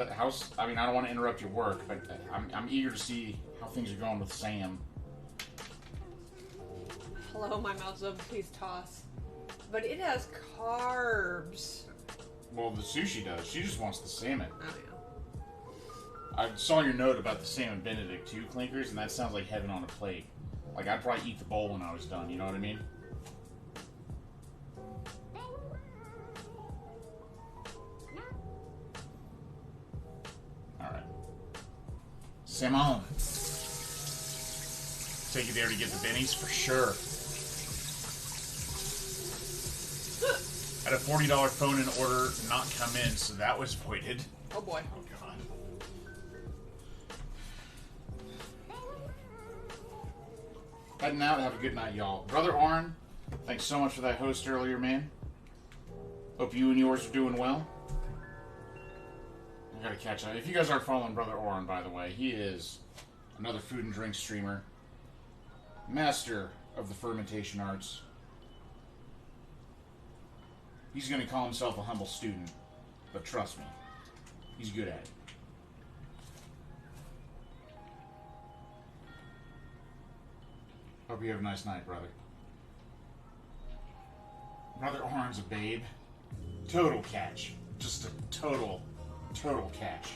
How's, I mean, I don't want to interrupt your work, but I'm eager to see how things are going with Sam. Hello, my mouth's open, please toss. But it has carbs. Well, the sushi does. She just wants the salmon. Oh, yeah. I saw your note about the salmon Benedict too, Clinkers, and that sounds like heaven on a plate. Like, I'd probably eat the bowl when I was done, you know what I mean? Alright. Simone. Take you there to get the bennies for sure. Had a $40 phone-in order not come in, so that was voided. Oh boy. Oh god. Heading out. Have a good night, y'all. Brother Oren, thanks so much for that host earlier, man. Hope you and yours are doing well. I gotta catch up. If you guys aren't following Brother Oren, by the way, he is another food and drink streamer. Master of the fermentation arts. He's gonna call himself a humble student, but trust me, he's good at it. Hope you have a nice night, brother. Brother Oren's a babe. Total catch. Just a total catch.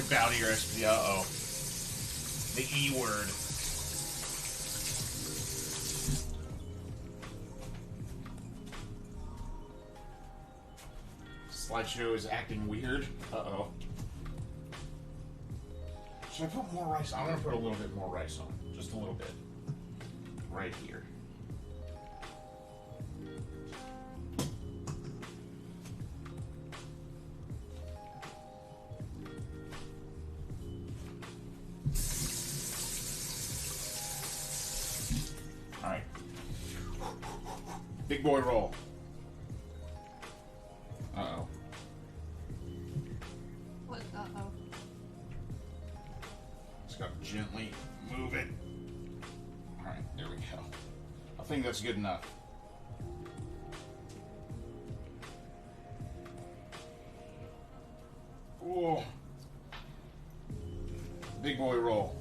Bow to your SP. Uh-oh. The E word. Slideshow is acting weird. Uh-oh. Should I put more rice? I'm gonna put a little bit more rice on. Just a little bit. Right here. Alright. Big boy roll. Uh-oh. What? Uh-oh. Just gotta gently move it. Alright, there we go. I think that's good enough. Whoa. Big boy roll.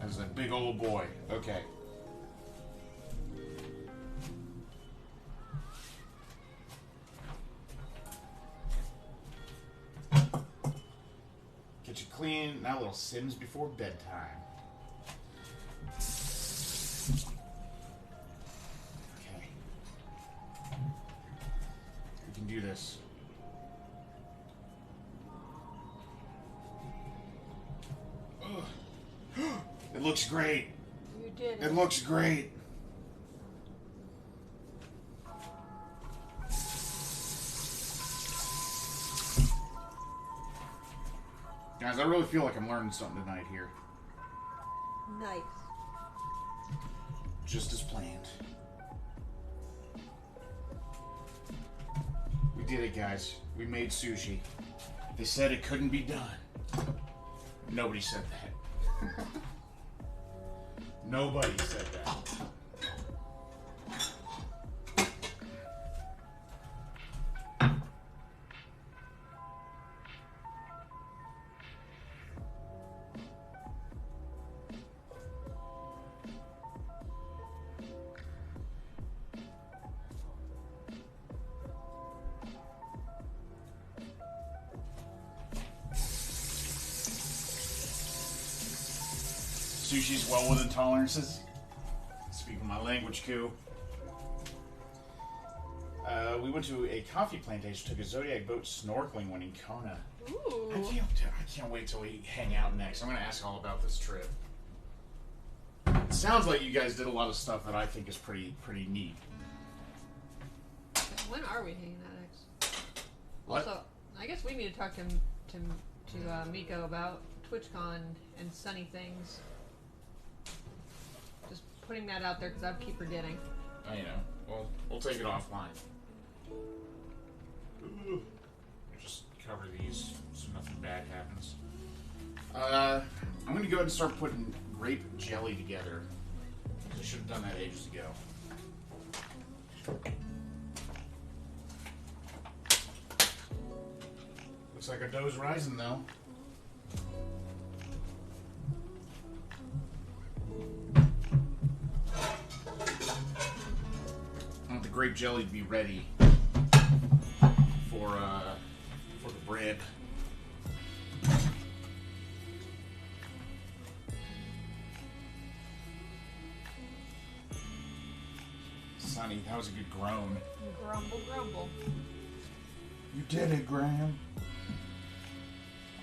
That's a big old boy. Okay. Get you clean. Now little Sims before bedtime. Okay. We can do this. Ugh. It looks great. You did. It looks great. Guys, I really feel like I'm learning something tonight here. Nice. Just as planned. We did it, guys. We made sushi. They said it couldn't be done. Nobody said that. Nobody said that. Sushi's well within tolerances. Speaking my language, coup. We went to a coffee plantation, took a Zodiac boat snorkeling when in Kona. Ooh. I can't wait till we hang out next. I'm going to ask all about this trip. It sounds like you guys did a lot of stuff that I think is pretty neat. When are we hanging out next? What? Also, I guess we need to talk to Miko about TwitchCon and sunny things. Just putting that out there because I keep forgetting. You know, well, we'll take it offline. Just cover these so nothing bad happens. I'm going to go ahead and start putting grape jelly together. I should have done that ages ago. Looks like our dough's rising, though. I want the grape jelly to be ready for the bread. Sonny, that was a good groan. Grumble, grumble. You did it, Graham.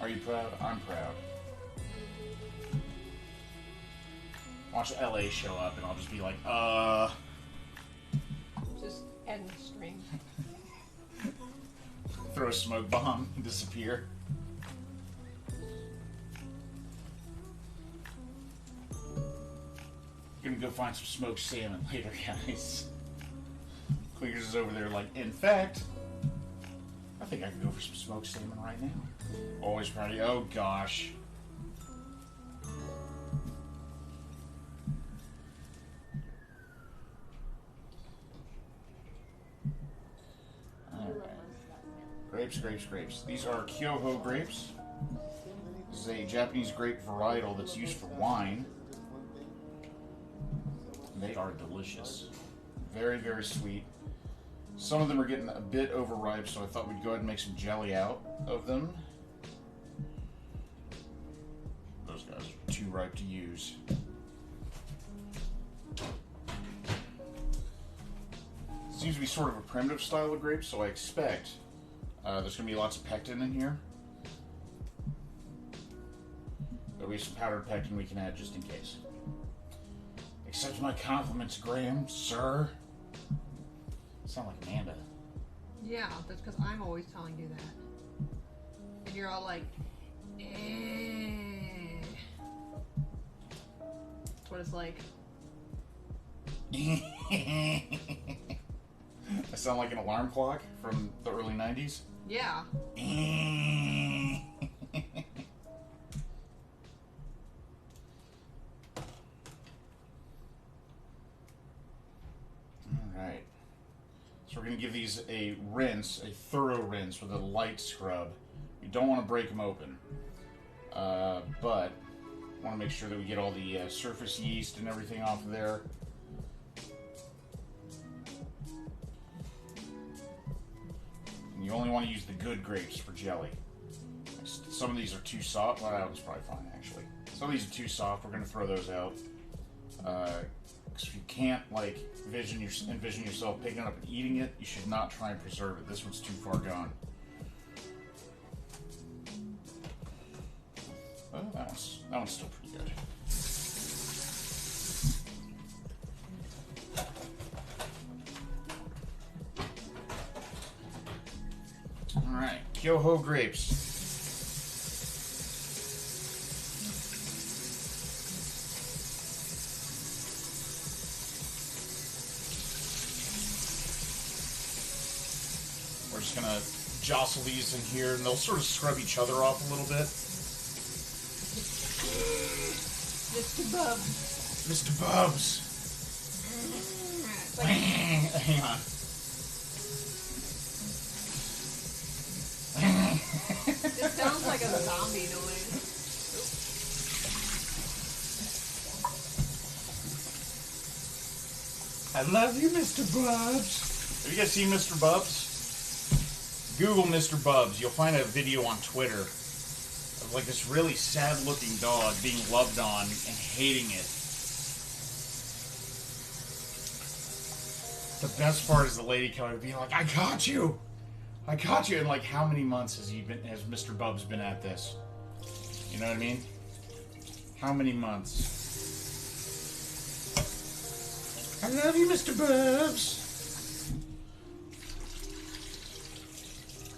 Are you proud? I'm proud. Watch LA show up and I'll just be like, Just end the stream. Throw a smoke bomb and disappear. Gonna go find some smoked salmon later, guys. Clinkers is over there like, in fact, I think I can go for some smoked salmon right now. Always proud of you. Oh gosh. Alright. Grapes, grapes, grapes. These are Kyohou grapes. This is a Japanese grape varietal that's used for wine. They are delicious. Very, very sweet. Some of them are getting a bit overripe, so I thought we'd go ahead and make some jelly out of them. Those guys are too ripe to use. Seems to be sort of a primitive style of grape, so I expect there's going to be lots of pectin in here. There'll be some powdered pectin we can add just in case. Accept my compliments, Graham, sir. Sound like Amanda. Yeah, that's because I'm always telling you that. And you're all like, eh. That's what it's like. I sound like an alarm clock from the early 90s. Yeah. Alright. So we're going to give these a rinse, a thorough rinse with a light scrub. We don't want to break them open. But want to make sure that we get all the surface yeast and everything off of there. And you only want to use the good grapes for jelly. Some of these are too soft. Well, that was probably fine, actually. Some of these are too soft. We're going to throw those out. Because if you can't, like, envision yourself picking it up and eating it, you should not try and preserve it. This one's too far gone. Oh, that one's still pretty good. Alright, Kyohou grapes. We're just gonna jostle these in here and they'll sort of scrub each other off a little bit. Mr. Bubs. Mr. Bubs. Like, hang on. it sounds like a zombie noise. I love you, Mr. Bubs. Have you guys seen Mr. Bubs? Google Mr. Bubs. You'll find a video on Twitter of like this really sad-looking dog being loved on and hating it. The best part is the lady coming being like, I caught you! I caught you! And like, how many months has Mr. Bubs been at this? You know what I mean? How many months? I love you, Mr. Bubs!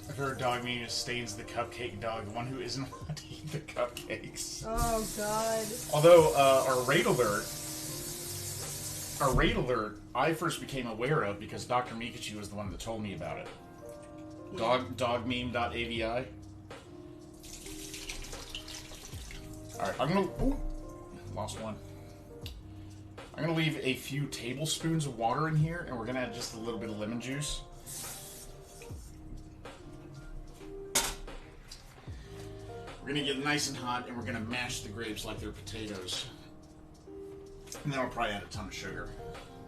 I've heard a dog meaning Stains the cupcake dog, the one who isn't allowed to eat the cupcakes. Oh, God. Although, our raid alert A raid alert I first became aware of because Dr. Mikachu was the one that told me about it. Yeah. Dogmeme.avi. Alright, I'm gonna... Ooh, lost one. I'm gonna leave a few tablespoons of water in here, and we're gonna add just a little bit of lemon juice. We're gonna get nice and hot, and we're gonna mash the grapes like they're potatoes. And then I'll probably add a ton of sugar.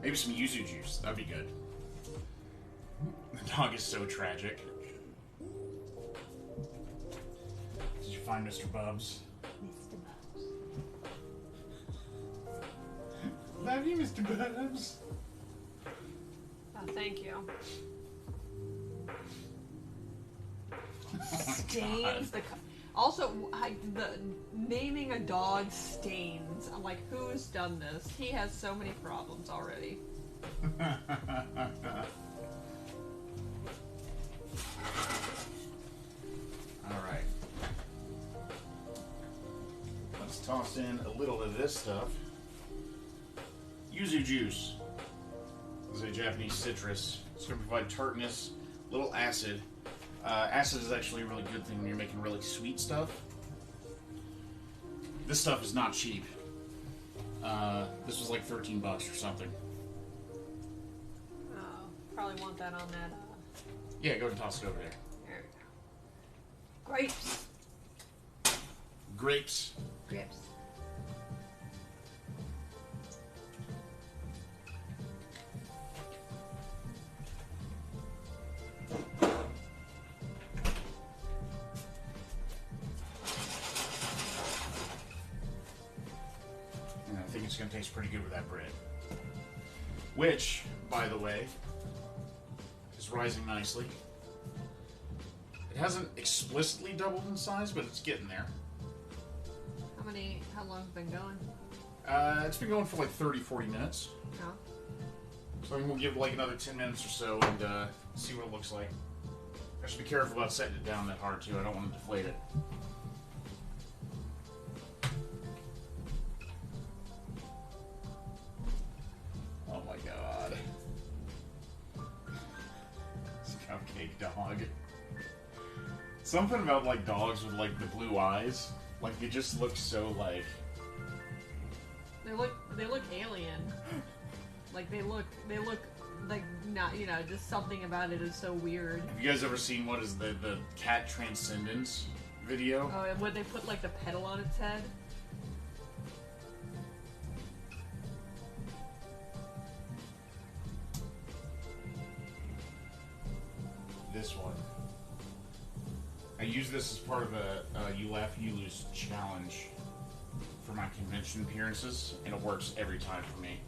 Maybe some yuzu juice. That'd be good. The dog is so tragic. Did you find Mr. Bubs? Mr. Bubs. Love you, Mr. Bubs. Oh, thank you. Stains. Also, the naming a dog Stains. I'm like, who's done this? He has so many problems already. Alright. Let's toss in a little of this stuff. Yuzu juice. This is a Japanese citrus. It's going to provide tartness, a little acid. Acid is actually a really good thing when you're making really sweet stuff. This stuff is not cheap. This was like 13 bucks or something. Oh, probably want that on that. Yeah, go and toss it over there. There we go. Grapes. Grapes. Grapes. And I think it's going to taste pretty good with that bread. Which, by the way, is rising nicely. It hasn't explicitly doubled in size, but it's getting there. How long's it been going? It's been going for like 30-40 minutes. Oh. So we'll give like another 10 minutes or so and see what it looks like. I should be careful about setting it down that hard too. I don't want to deflate it. Oh my god. This cupcake dog. Something about like dogs with like the blue eyes. Like they just look so like... They look alien. Like they look like not, you know, just something about it is so weird. Have you guys ever seen what is the cat transcendence video? Oh, and when they put like the petal on its head. This one. I use this as part of a You Laugh, You Lose challenge for my convention appearances, and it works every time for me.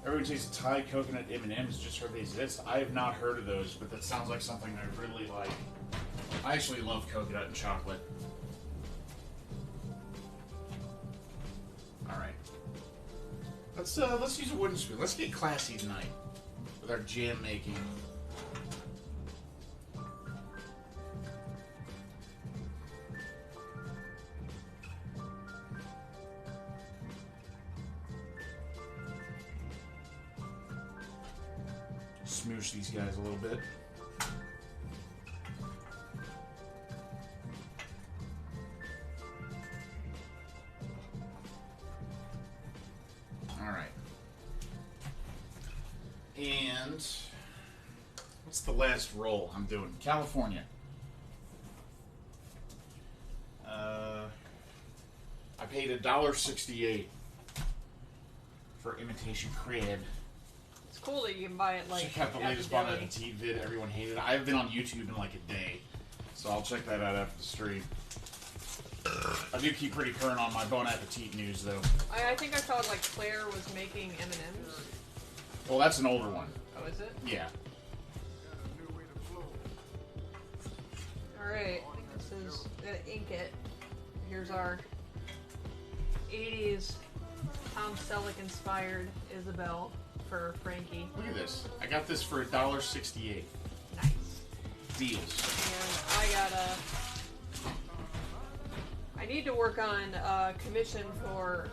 Everyone tastes Thai coconut M&Ms, just heard they exist. I have not heard of those, but that sounds like something I really like. I actually love coconut and chocolate. Alright. Let's use a wooden spoon. Let's get classy tonight with our jam making. Smoosh these guys a little bit. Alright. And what's the last roll I'm doing? California. I paid $1.68 for imitation crab. It's cool that you can buy it like. Check out the at latest the Bon deli. Appetit vid everyone hated. I have been on YouTube in like a day, so I'll check that out after the stream. I do keep pretty current on my Bon Appetit news, though. I think I saw like Claire was making M&Ms. Well, that's an older one. Oh, is it? Yeah. Alright, I think this is gonna ink it. Here's our 80s Tom Selleck inspired Isabel for Frankie. Look at this. I got this for $1.68. Nice. Deals. And I need to work on a commission for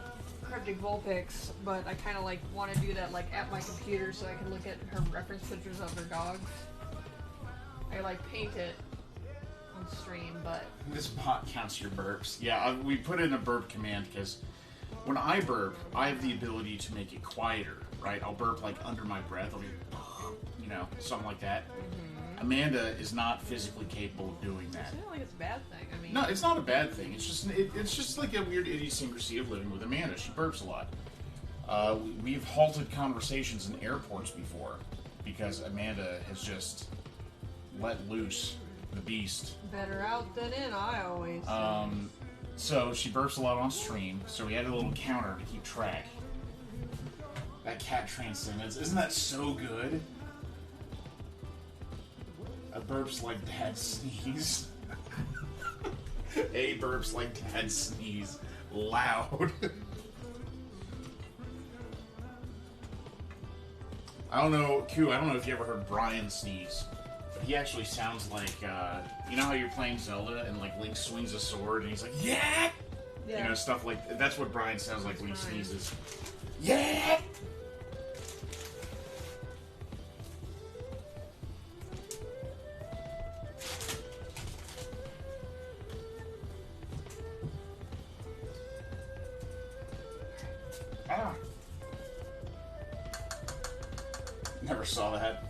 cryptic Vulpix, but I kind of like want to do that like at my computer so I can look at her reference pictures of her dogs. I like paint it on stream, but This bot counts your burps. Yeah, we put in a burp command because when I burp, I have the ability to make it quieter, right? I'll burp like under my breath. I'll be, you know, something like that. Amanda is not physically capable of doing that. I feel like it's a bad thing. I mean, No, it's not a bad thing. It's just like a weird idiosyncrasy of living with Amanda. She burps a lot. We've halted conversations in airports before because Amanda has just let loose the beast. better out than in, I always say. So she burps a lot on stream, so we added a little counter to keep track. That cat transcendence, isn't that so good? A burps like dad sneeze. A burps like dad sneeze. Loud. I don't know, Q, I don't know if you ever heard Brian sneeze. But he actually sounds like, you know how you're playing Zelda and like Link swings a sword and he's like, yeah! Yeah. You know, stuff like, that's what Brian sounds like when he sneezes. Yeah! Ah. Never saw that.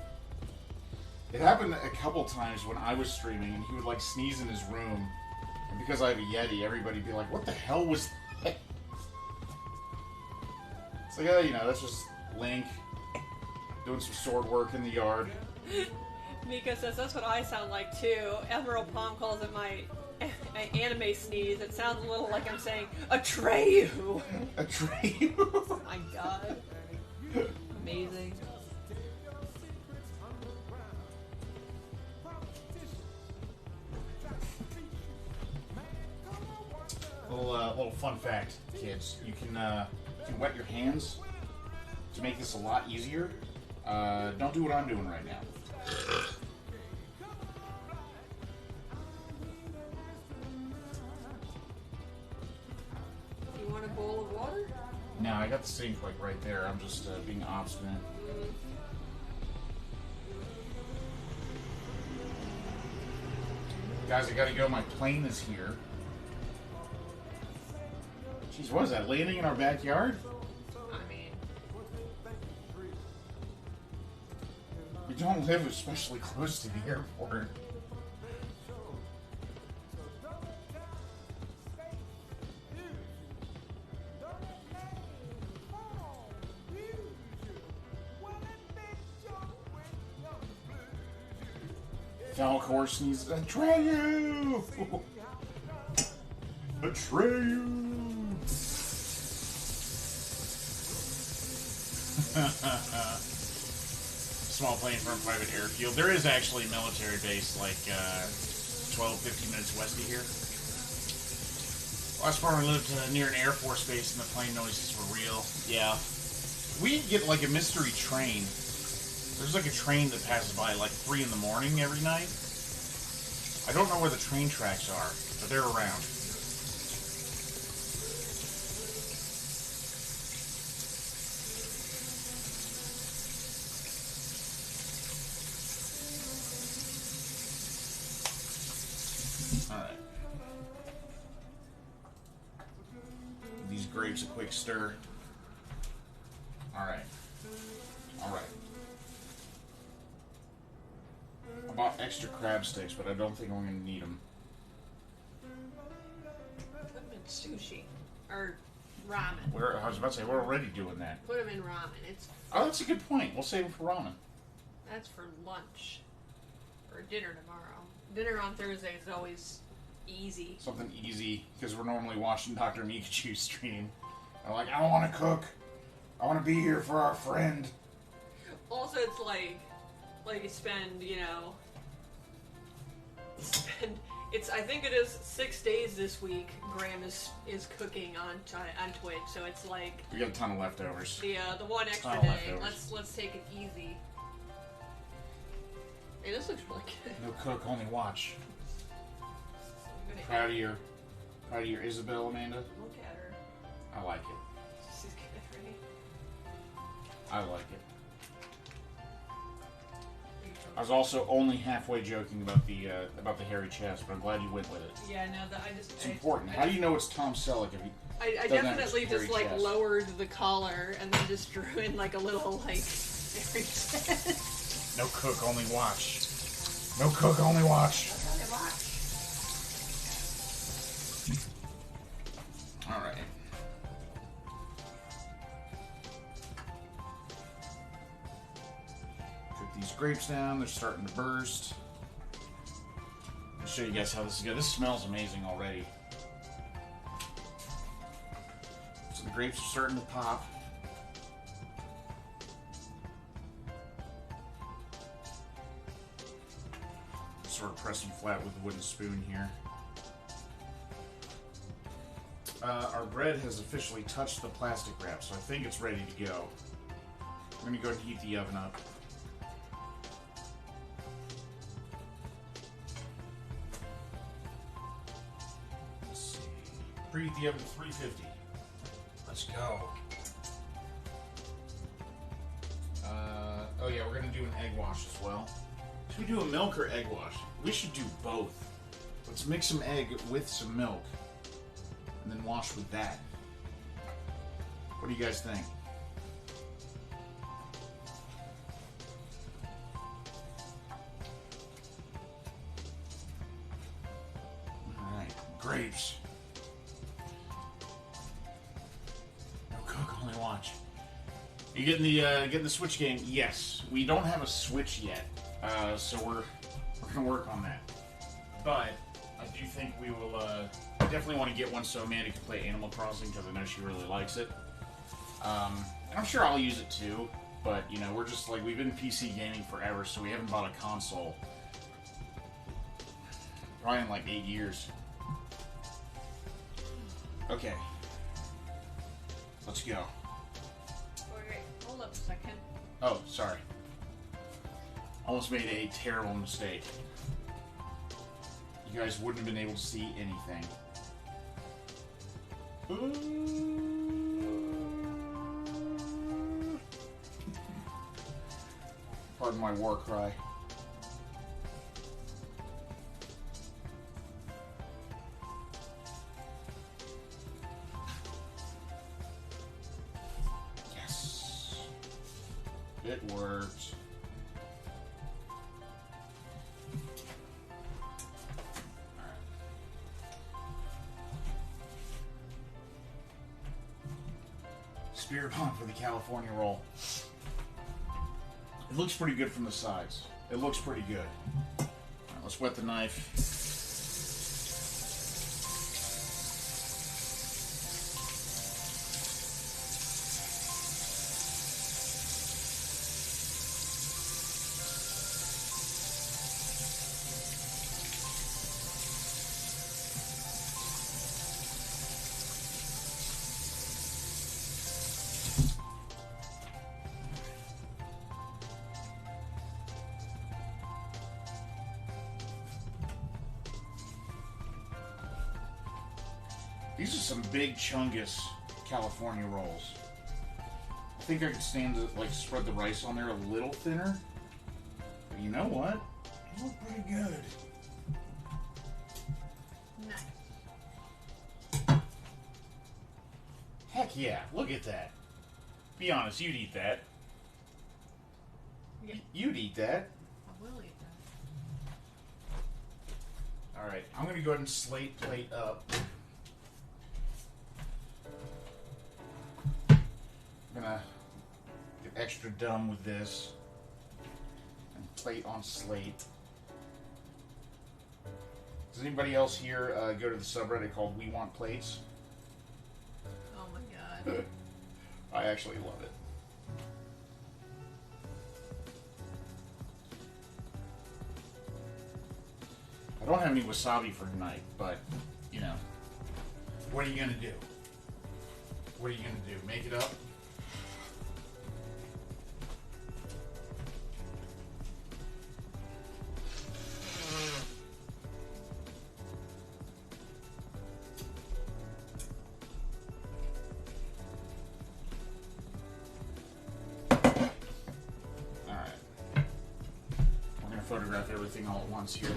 It happened a couple times when I was streaming and he would like sneeze in his room. And because I have a Yeti, everybody'd be like, what the hell was that? It's like, oh, you know, that's just Link doing some sword work in the yard. Mika says that's what I sound like too. Emerald Palm calls it my anime sneeze. It sounds a little like I'm saying Atreyu. Atreyu. Oh my god. Amazing. Little fun fact, kids. You can wet your hands to make this a lot easier. Don't do what I'm doing right now. You want a bowl of water? No, I got the sink like right there. I'm just being obstinate. Guys, I gotta go. My plane is here. Jeez, what is that? Landing in our backyard? I mean, We don't live especially close to the airport. Falcor sneezes. Atreyu! Atreyu! Small plane from a private airfield. There is actually a military base like 12, 15 minutes west of here. Last time we lived near an Air Force base and the plane noises were real. Yeah. We get like a mystery train. There's like a train that passes by like 3 in the morning every night. I don't know where the train tracks are, but they're around. Alright. Give these grapes a quick stir. Alright. Alright. I bought extra crab sticks, but I don't think I'm going to need them. put them in sushi. Or ramen. I was about to say, we're already doing that. Put them in ramen. It's Oh, that's a good point. We'll save them for ramen. That's for lunch. Or dinner tomorrow. Dinner on Thursday is always easy. Something easy, because we're normally watching Dr. Mikachu stream. I'm like, I don't want to cook. I want to be here for our friend. Also, it's like you spend, I think it is 6 days this week. Graham is cooking on Twitch, so it's like We got a ton of leftovers. the one extra Oh, day. leftovers. Let's take it easy. Hey, this looks really good. No cook, only watch. I'm gonna Proud of your Isabel, Amanda. look at her. I like it. I like it. I was also only halfway joking about the hairy chest, but I'm glad you went with it. Yeah, no, I just. It's important. How do you know it's Tom Selleck if you? I doesn't have definitely his hairy just like chest? lowered the collar and then just drew in like a little like hairy chest. No cook, only watch. No cook, only watch. All right. Cook these grapes down. They're starting to burst. I'll show you guys how this is good. This smells amazing already. So the grapes are starting to pop. Sort of press them flat with a wooden spoon here. Our bread has officially touched the plastic wrap, so I think it's ready to go. I'm going to go ahead and heat the oven up. Let's see. Preheat the oven to 350. Let's go. Oh yeah, we're going to do an egg wash as well. Should we do a milk or egg wash? We should do both. Let's mix some egg with some milk. And then wash with that. What do you guys think? Alright, grapes. No cook, only watch. You getting the Switch game? Yes. We don't have a Switch yet. So we're gonna work on that. But I do think we will definitely want to get one so Amanda can play Animal Crossing because I know she really likes it. And I'm sure I'll use it too. But you know, we're just like we've been PC gaming forever, so we haven't bought a console probably in like 8 years. Okay, let's go. Wait, hold up a second. Oh, sorry. Almost made a terrible mistake. You guys wouldn't have been able to see anything. Pardon my war cry. Yes. It worked. Spirit bomb for the California roll. It looks pretty good from the sides. It looks pretty good. All right, let's wet the knife. These are some big Chungus California rolls. I think I could stand to like spread the rice on there a little thinner. But you know what? They look pretty good. Nice. Heck yeah, look at that. Be honest, you'd eat that. Yeah. You'd eat that. I will eat that. Alright, I'm gonna go ahead and slate plate up. I'm gonna get extra dumb with this and plate on slate. Does anybody else here go to the subreddit called We Want Plates? Oh my god. I actually love it. I don't have any wasabi for tonight, but, you know, what are you gonna do? What are you gonna do? Make it up? photograph everything all at once here.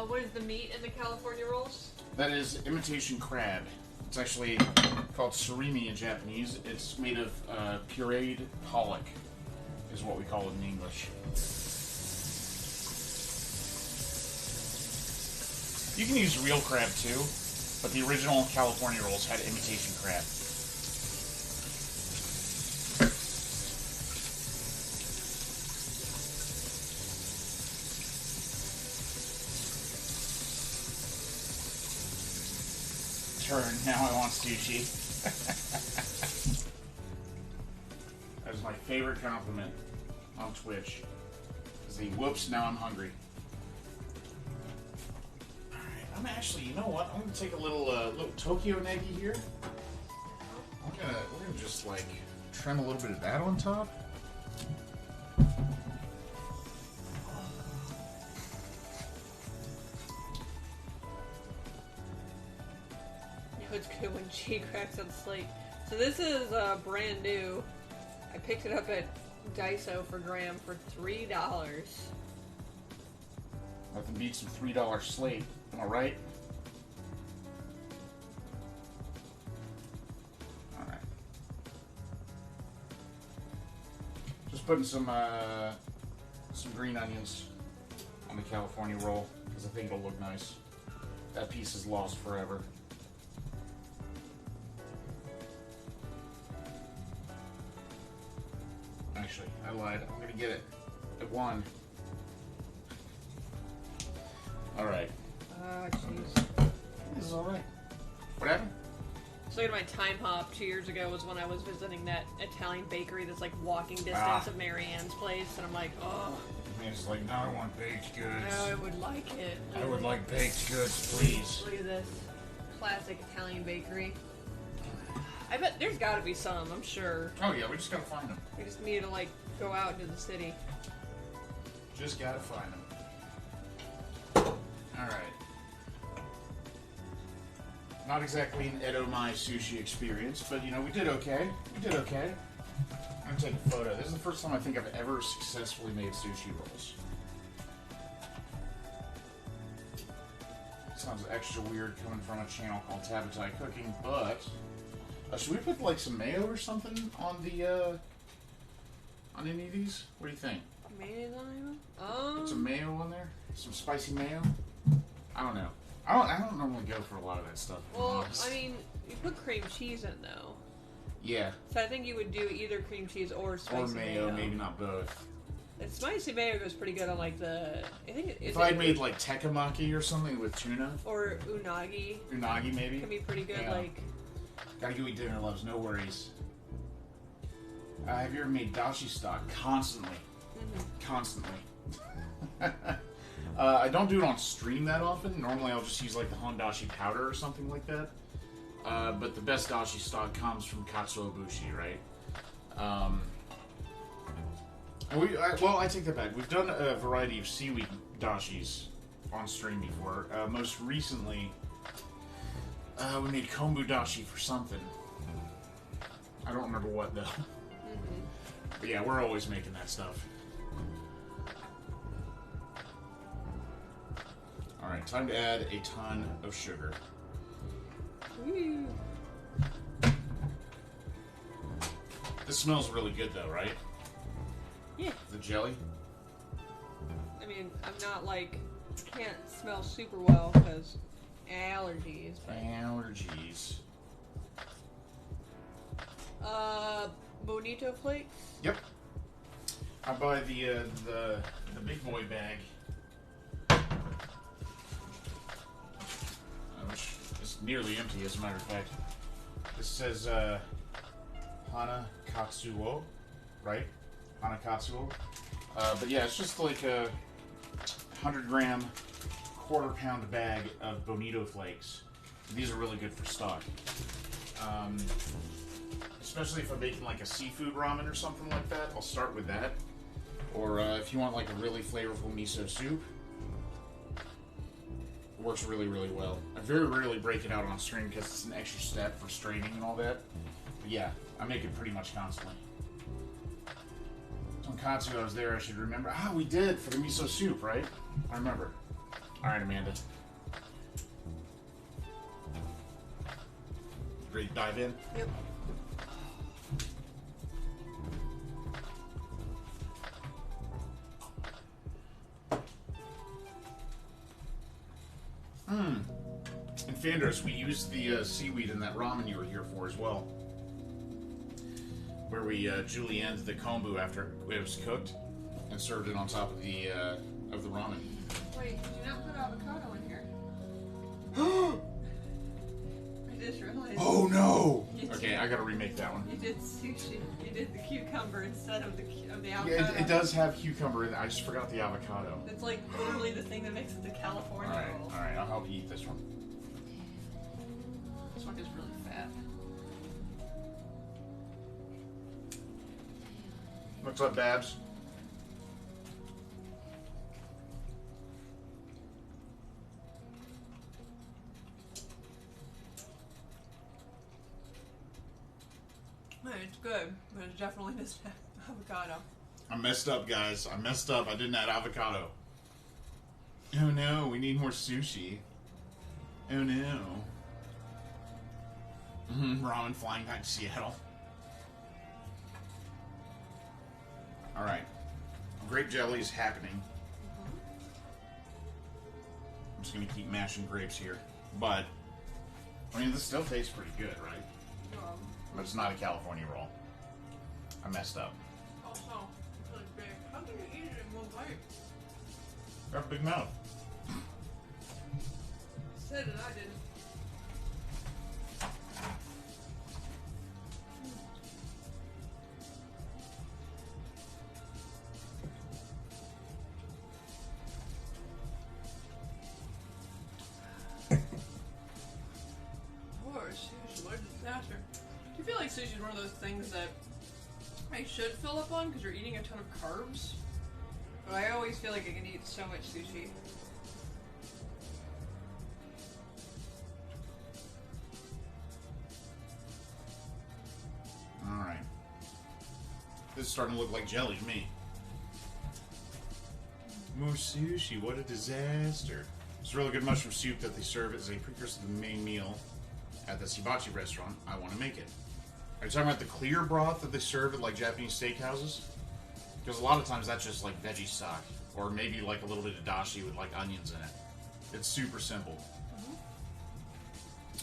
What is the meat in the California rolls? That is imitation crab. It's actually called surimi in Japanese. It's made of pureed pollock, is what we call it in English. You can use real crab too, but the original California rolls had imitation crab. Turn. Now I want sushi. That is my favorite compliment on Twitch. Is the whoops, now I'm hungry. Alright, I'm actually, you know what? I'm gonna take a little Tokyo negi here. We're gonna just like trim a little bit of that on top. It's good when G cracks on slate. So this is brand new. I picked it up at Daiso for gram for $3. Nothing beats some $3 slate. Am I right? Alright. Just putting some green onions on the California roll because I think it'll look nice. That piece is lost forever. Actually, I lied. I'm gonna get it at 1. Alright. Jeez. This is alright. What happened? So my time hop 2 years ago was when I was visiting that Italian bakery that's like walking distance of Mary Ann's place, and I'm like, oh. It's like, no, I want baked goods. No, I would like it. I would like baked goods, please. Look at this classic Italian bakery. I bet there's got to be some, I'm sure. Oh yeah, we just gotta find them. We just need to like go out into the city. Just gotta find them. Alright. Not exactly an Edomai sushi experience, but you know, we did okay. We did okay. I'm gonna take a photo. This is the first time I think I've ever successfully made sushi rolls. Sounds extra weird coming from a channel called Tabatai Cooking, but should we put like some mayo or something on the on any of these? What do you think? Mayonnaise on them? Put some mayo on there? Some spicy mayo? I don't know. I don't normally go for a lot of that stuff. Well, I mean, you put cream cheese in though. Yeah. So I think you would do either cream cheese or spicy mayo, maybe not both. And spicy mayo goes pretty good on like the. I think if I made like tekkemaki or something with tuna or unagi. Unagi maybe. Can be pretty good. Yeah. Like. Gotta go eat dinner, loves. No worries. Have you ever made dashi stock? Constantly. Mm-hmm. Constantly. I don't do it on stream that often. Normally I'll just use like the hondashi powder or something like that. But the best dashi stock comes from katsuobushi, right? Well, I take that back. We've done a variety of seaweed dashis on stream before. Most recently, we made kombu dashi for something. I don't remember what though. Mm-hmm. But yeah, we're always making that stuff. Alright, time to add a ton of sugar. Woo. This smells really good though, right? Yeah. The jelly? I mean, I'm not like, can't smell super well because allergies. But... Allergies. Bonito flakes? Yep. I buy the big boy bag. Which is nearly empty, as a matter of fact. This says Hana Katsuo, right? Hana Katsuo. But yeah, it's just like a 100-gram, quarter-pound bag of bonito flakes. These are really good for stock. Especially if I'm making like a seafood ramen or something like that, I'll start with that. Or if you want like a really flavorful miso soup, it works really, really well. I very rarely break it out on stream because it's an extra step for straining and all that. But yeah, I make it pretty much constantly. Tonkatsu, I was there, I should remember. Ah, we did for the miso soup, right? I remember. Alright, Amanda. Ready to dive in? Yep. In Fandros, we used the seaweed in that ramen you were here for as well. Where we julienned the kombu after it was cooked and served it on top of the ramen. Wait, did you not put avocado in here? I just realized. Oh no! You Okay, did- I gotta remake that one. You did sushi. You did the cucumber instead of the avocado. Yeah, it does have cucumber in it. I just forgot the avocado. It's like literally the thing that makes it the California roll. Alright, I'll help you eat this one. This one is really fat. What's up, Babs? It's good, but it's definitely just avocado. I messed up, guys. I messed up. I didn't add avocado. Oh no, we need more sushi. Oh no. Ramen flying back to Seattle. Alright. Grape jelly is happening. I'm just gonna keep mashing grapes here. But, I mean, this still tastes pretty good, right? But it's not a California roll. I messed up. Also, it's really big. How can you eat it in one bite? Got a big mouth. Said it, I didn't. Poor sushi, what a disaster. Do you feel like sushi is one of those things that I should fill up on because you're eating a ton of carbs? But I always feel like I can eat so much sushi. Alright. This is starting to look like jelly to me. More sushi, what a disaster. It's a really good mushroom soup that they serve as a precursor to the main meal at the Hibachi restaurant. I want to make it. Are you talking about the clear broth that they serve at like Japanese steakhouses? Because a lot of times that's just like veggie stock. Or maybe like a little bit of dashi with like onions in it. It's super simple.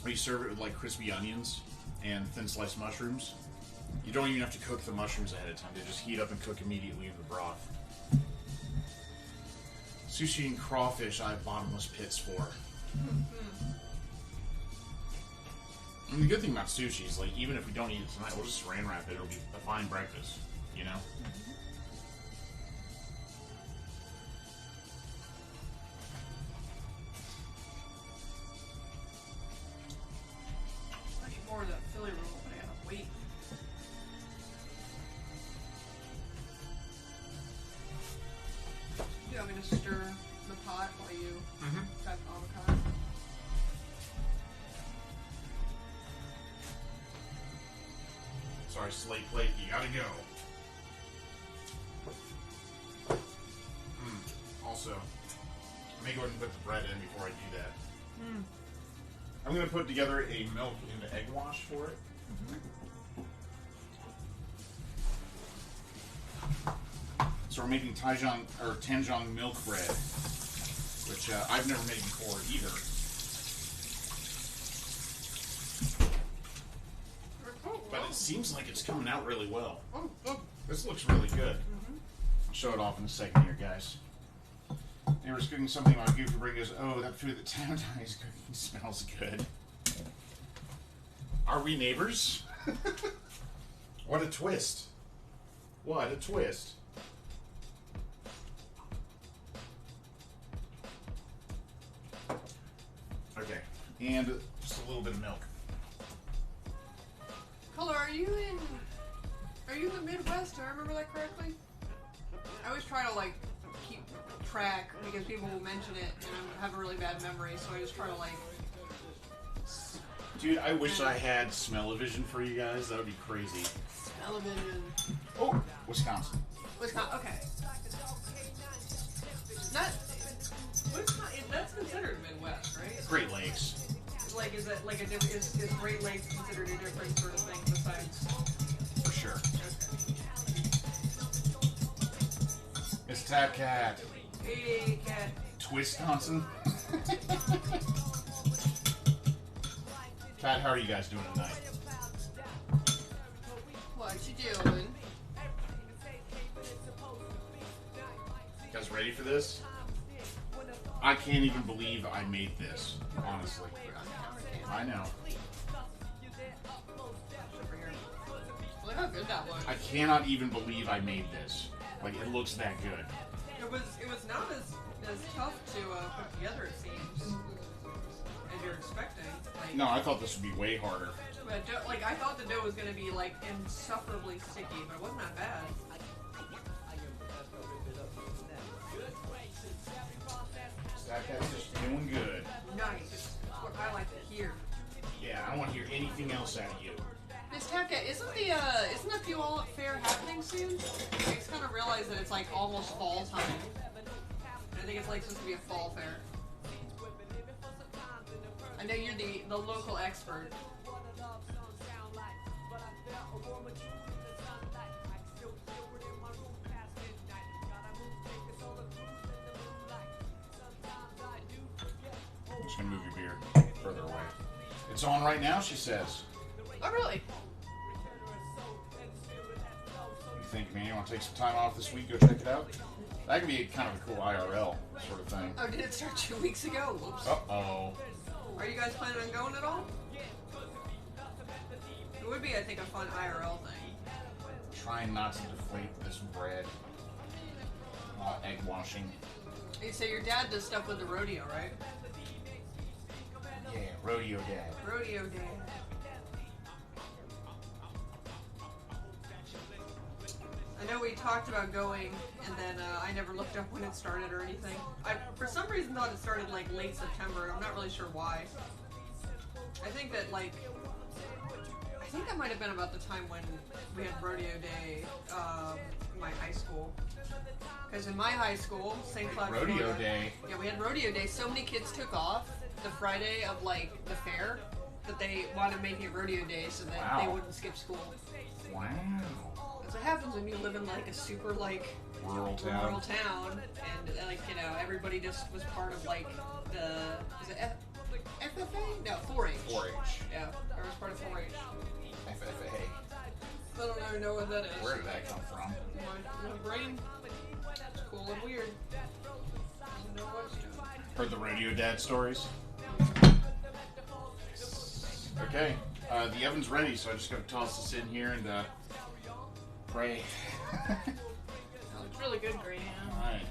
Or you serve it with like crispy onions and thin sliced mushrooms. You don't even have to cook the mushrooms ahead of time. They just heat up and cook immediately in the broth. Sushi and crawfish I have bottomless pits for. And the good thing about sushi is, like, even if we don't eat it tonight, we'll just saran wrap it. It'll be a fine breakfast, you know? I need more of that Philly roll, but I gotta wait. Do you want me to stir the pot while you cut avocado? Sorry, slate plate, you gotta go. Also, let me go ahead and put the bread in before I do that. I'm gonna put together a milk into egg wash for it. So we're making Tanjong milk bread, which I've never made before either. But it seems like it's coming out really well. This looks really good. I'll show it off in a second here, guys. Neighbor's cooking something on Goofy Brain goes, oh, that food that Town is cooking smells good. Are we neighbors? What a twist. What a twist. Okay, And just a little bit of milk. Color, are you in the Midwest? Do I remember that correctly? I always try to like keep track because people will mention it and I have a really bad memory, so I just try to like. Dude, I wish I had smell-o-vision for you guys. That would be crazy. Smell-o-vision. Oh, Wisconsin. Wisconsin. Okay. Not. Wisconsin. That's considered Midwest, right? Great Lakes. Like, is that like a different? Is Great Lakes considered a different sort of thing besides? For sure. Okay. Miss Tap Cat. Hey, cat. Twisconsin. Cat, how are you guys doing tonight? What you doing? You guys ready for this? I can't even believe I made this, honestly. I know. Look how good that looks. I cannot even believe I made this. Like, it looks that good. It was not as tough to put together, it seems, as you're expecting. Like, No, I thought this would be way harder. but like I thought the dough was gonna be like insufferably sticky, but it wasn't that bad. That guy's just doing good. Nice. That's what I like to hear. Yeah, I don't want to hear anything else out of you. Miss Tapcat, isn't the Puyallup Fair happening soon? I just kind of realized that it's like almost fall time. I think it's like supposed to be a fall fair. I know you're the local expert. I'm just gonna move your beer further away. It's on right now, she says. Oh, really? You think, man, you want to take some time off this week, go check it out? That could be kind of a cool IRL sort of thing. Oh, did it start 2 weeks ago? Whoops. Uh-oh. Are you guys planning on going at all? It would be, I think, a fun IRL thing. Trying not to deflate this bread. Egg washing. Hey, so your dad does stuff with the rodeo, right? Yeah, rodeo dad. Rodeo day. I know we talked about going, and then I never looked up when it started or anything. I, for some reason, thought it started like late September. I'm not really sure why. I think that that might have been about the time when we had rodeo day in my high school. Because in my high school, St. Cloud, Rodeo Florida, day. Yeah, we had rodeo day. So many kids took off the Friday of like the fair that they wanted to make it rodeo day so that they wouldn't skip school. Wow. That's what happens when you live in like a super like Rural rural town. town, and like everybody just was part of like the FFA? No, 4-H. 4-H. Yeah, I was part of 4-H. FFA. I don't even know what that is. Where did that come from? My brain. It's cool and weird. I don't know what's doing. Heard the rodeo dad stories? Okay, the oven's ready, so I just gotta toss this in here and pray. Oh, it's really good, Graham. Alright.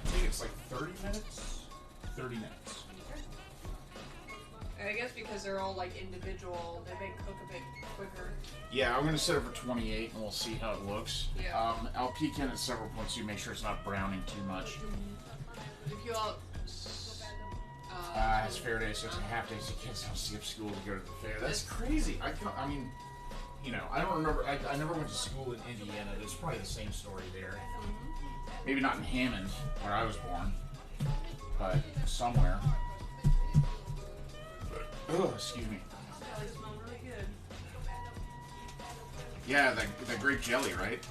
I think it's like 30 minutes? 30 minutes. I guess because they're all like individual, they may cook a bit quicker. Yeah, I'm gonna set it for 28 and we'll see how it looks. Yeah. I'll peek in at several points to make sure it's not browning too much. If you all. It's fair day, so it's a half day, so kids don't skip school to go to the fair. That's crazy. I mean, you know, I don't remember. I never went to school in Indiana. It's probably the same story there. Maybe not in Hammond, where I was born, but somewhere. Oh, excuse me. They smell really good. Yeah, the grape jelly, right?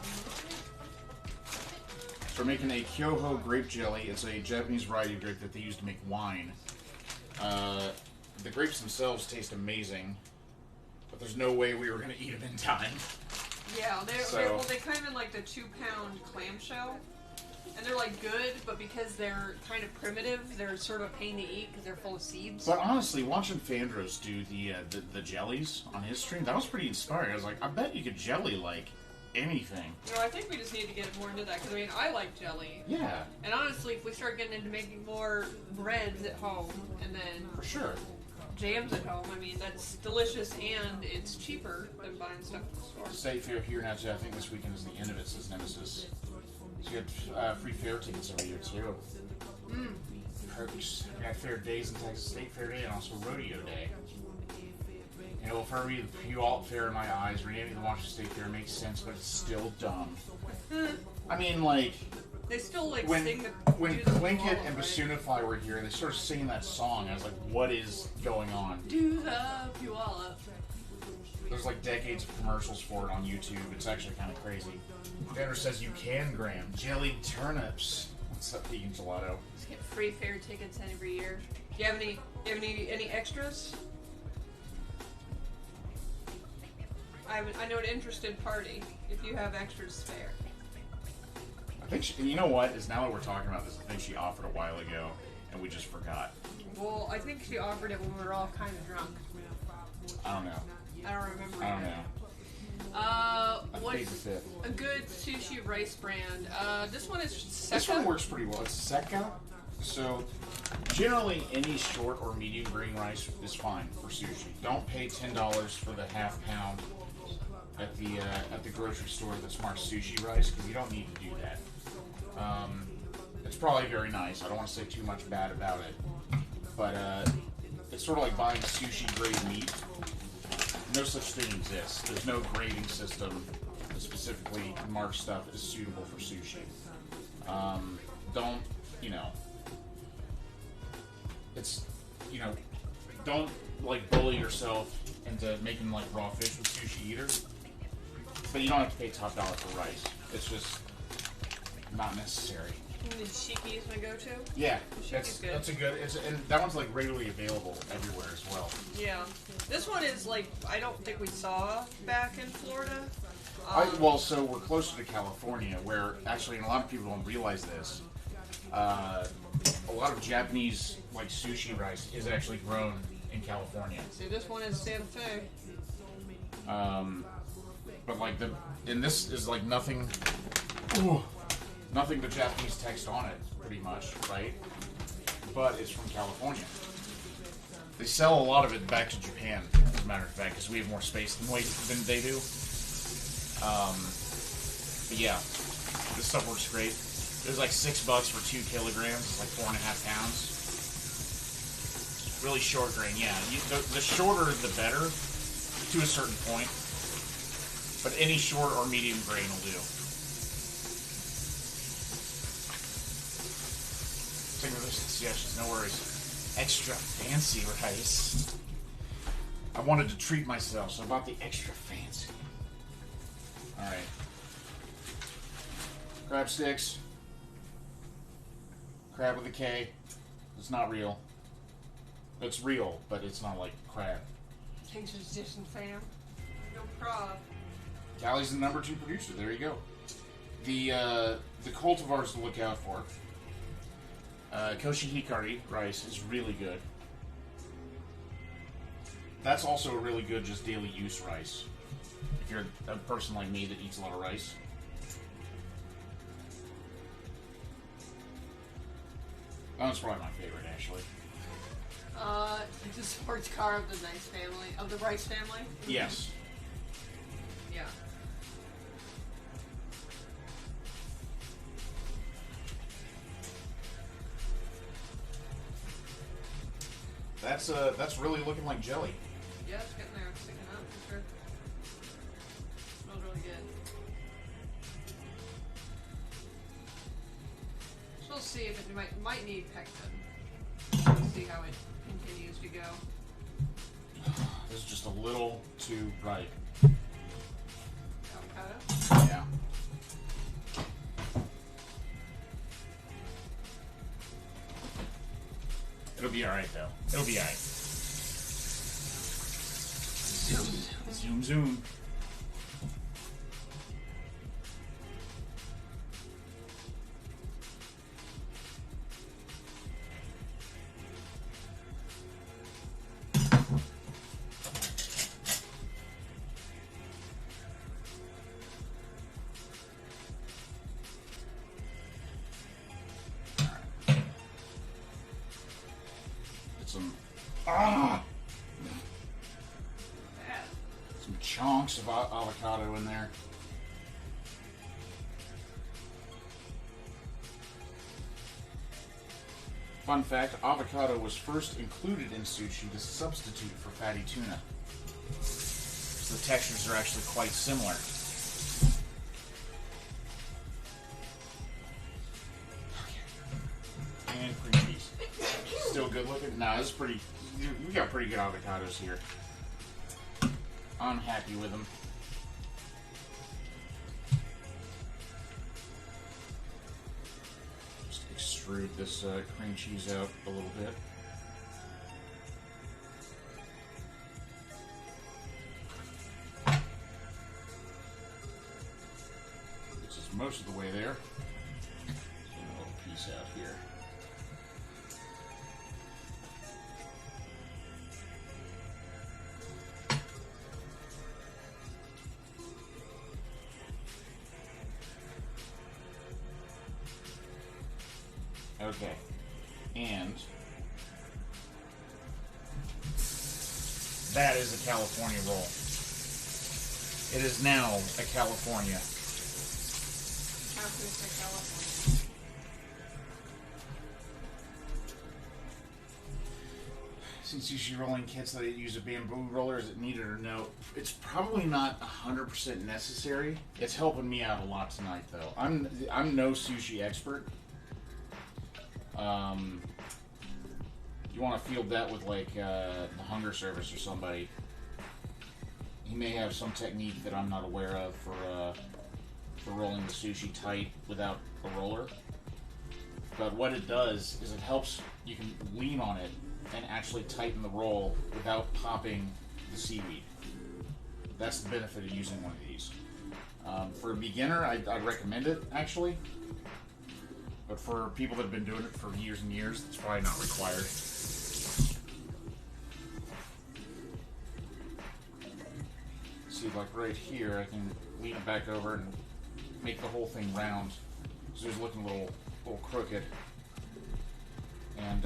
So we're making a Kyohou grape jelly. It's a Japanese variety of grape that they use to make wine. The grapes themselves taste amazing, but there's no way we were going to eat them in time. Yeah, So- they come in like the 2-pound clamshell, and they're like good, but because they're kind of primitive, they're sort of a pain to eat because they're full of seeds. But honestly, watching Fandros do the jellies on his stream, that was pretty inspiring. I was like, I bet you could jelly like anything. No, I think we just need to get more into that, because I mean, I like jelly. Yeah, And honestly, if we start getting into making more breads at home, and then for sure. jams at home, I mean, that's delicious and it's cheaper than buying stuff at the store. State fair here now, too. I think this weekend is the end of it, says Nemesis. So you get free fair tickets every year, too. Perks. We got fair days in Texas, State Fair Day, and also Rodeo Day. You know, for you alt fair in my eyes, renaming the Washington State Fair makes sense, but it's still dumb. I mean, like, They still like when sing the when do the Plinkett Puyallup, and right? Basunify were here, they started singing that song. I was like, what is going on? Do the Puyallup. There's like decades of commercials for it on YouTube. It's actually kind of crazy. Tanner says you can, Graham. Jellied turnips. What's up, Vegan Gelato? Just get free fair tickets every year. Do you have any extras? I know an interested party if you have extras spare. I think you know what is now that we're talking about this. I think she offered a while ago, and we just forgot. Well, I think she offered it when we were all kind of drunk. I don't know. I don't remember. I don't know. I What's think the fifth. a good sushi rice brand? This one is Seka. This one works pretty well. It's Seka. So generally, any short or medium grain rice is fine for sushi. Don't pay $10 for the half pound at the grocery store that's marked sushi rice, because you don't need to do that. It's probably very nice. I don't want to say too much bad about it, but it's sort of like buying sushi grade meat. No such thing exists. There's no grading system that specifically marks stuff as suitable for sushi. Don't, it's, don't like bully yourself into making like raw fish with sushi either. But you don't have to pay top dollar for rice. It's just not necessary. The shiki is my go-to. Yeah, Shiki's good. that's a good. And that one's like regularly available everywhere as well. Yeah. This one is like, I don't think we saw back in Florida. So we're closer to California, where actually, and a lot of people don't realize this. A lot of Japanese like sushi rice is actually grown in California. See, this one is Santa Fe. But like and this is like nothing but Japanese text on it, pretty much, right? But it's from California. They sell a lot of it back to Japan, as a matter of fact, because we have more space than they do. But yeah, this stuff works great. There's like $6 for 2 kilograms, like 4.5 pounds. Really short grain, yeah. The shorter the better, to a certain point. But any short or medium grain will do. Yes, no worries. Extra fancy rice. I wanted to treat myself, so I bought the extra fancy. Alright. Crab sticks. Crab with a K. It's not real. It's real, but it's not like crab. Thanks for the addition, fam. No prob. Callie's the #2 producer. There you go. The cultivars to look out for. Koshihikari rice is really good. That's also a really good just daily use rice. If you're a person like me that eats a lot of rice. That one's probably my favorite, actually. The sports car of the Rice family. Of the Rice family? Yes. Yeah. That's really looking like jelly. Yeah, it's getting there. It's sticking up for sure. Smells really good. So we'll see if it might need pectin. We'll see how it continues to go. This is just a little too ripe. Avocado. Yeah. It'll be alright, though. It'll be alright. Zoom. Zoom, zoom. Ah! Bad. Some chunks of avocado in there. Fun fact, avocado was first included in sushi to substitute for fatty tuna. So the textures are actually quite similar. And cream cheese. Still good looking? No, this is pretty... We got pretty good avocados here. I'm happy with them. Just extrude this cream cheese out a little bit. This is most of the way there. Just a little piece out here. Okay, and that is a California roll. It is now a California. California. Since sushi rolling kits that use a bamboo roller, is it needed or no? It's probably not 100% necessary. It's helping me out a lot tonight, though. I'm no sushi expert. You want to field that with like the hunger service or somebody. He may have some technique that I'm not aware of for rolling the sushi tight without a roller. But what it does is it helps, you can lean on it and actually tighten the roll without popping the seaweed. That's the benefit of using one of these. For a beginner, I'd recommend it actually. But for people that have been doing it for years and years, it's probably not required. See, like right here, I can lean it back over and make the whole thing round. So it's looking a little crooked. And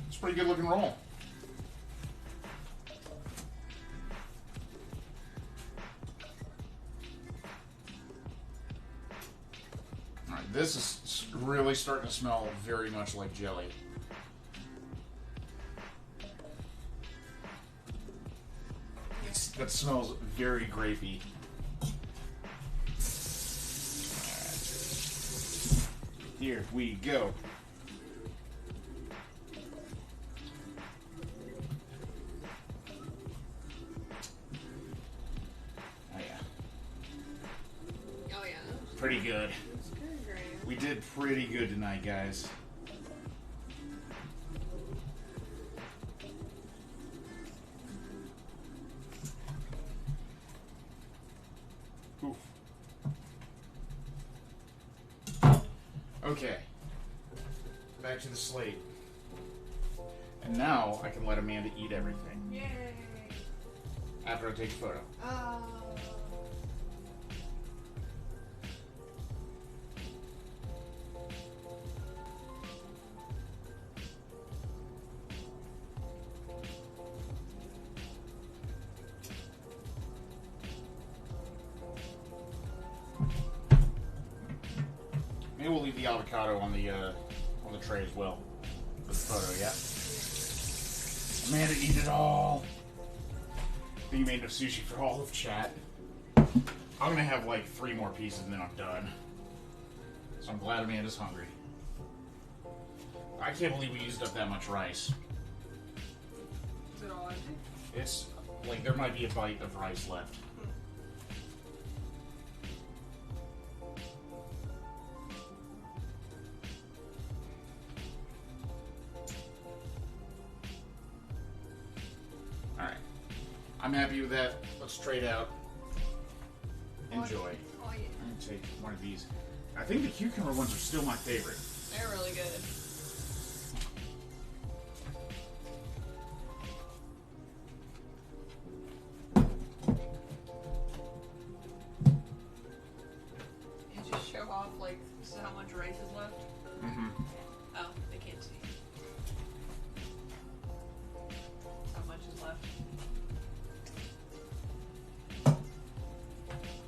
it's a pretty good looking roll. Alright, this is really starting to smell very much like jelly. That smells very grapey. Alright. Here we go. Oh yeah. Oh yeah. Pretty good. It's good, Grape. We did pretty good tonight, guys. Oof. Okay. Back to the slate. And now I can let Amanda eat everything Yay! after I take a photo. Oh. Maybe we'll leave the avocado on the tray as well for the photo. Yeah. Amanda, eat it all. You made enough sushi for all of chat. I'm gonna have like 3 more pieces and then I'm done. So I'm glad Amanda's hungry. I can't believe we used up that much rice. Is it all empty? It's like there might be a bite of rice left. Alright. I'm happy with that. Let's trade out. Enjoy. Oh yeah. I'm gonna take one of these. I think the cucumber ones are still my favorite. They're really good. And just show off, like, this is how much rice is left. Mm-hmm. Oh, they can't see.